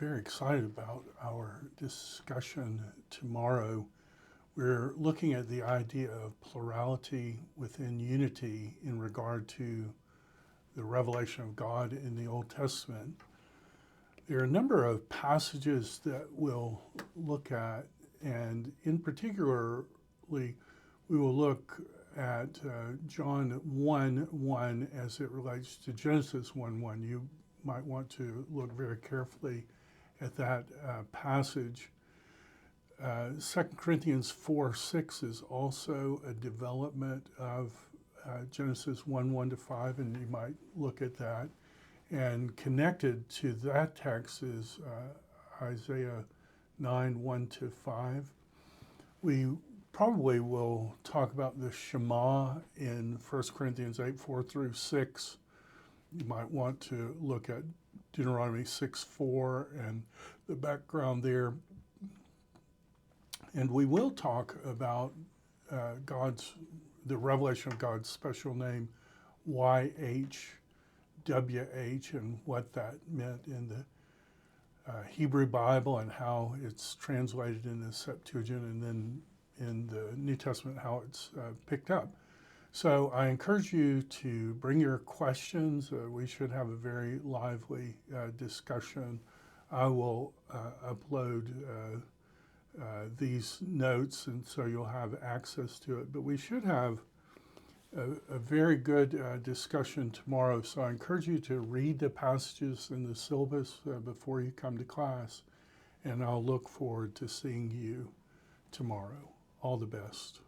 very excited about our discussion tomorrow. We're looking at the idea of plurality within unity in regard to the revelation of God in the Old Testament. There are a number of passages that we'll look at, and in particularly, we will look at John 1:1 as it relates to Genesis 1:1. You might want to look very carefully at that passage. 2 Corinthians 4:6 is also a development of Genesis 1:1 to 5, and you might look at that. And connected to that text is Isaiah 9:1 to 5. We probably will talk about the Shema in 1 Corinthians 8:4 through 6. You might want to look at Deuteronomy 6:4 and the background there. And we will talk about the revelation of God's special name, YHWH, and what that meant in the Hebrew Bible and how it's translated in the Septuagint, and then in the New Testament, how it's picked up. So I encourage you to bring your questions. We should have a very lively discussion. I will upload these notes, and so you'll have access to it. But we should have a very good discussion tomorrow. So I encourage you to read the passages in the syllabus before you come to class, and I'll look forward to seeing you tomorrow. All the best.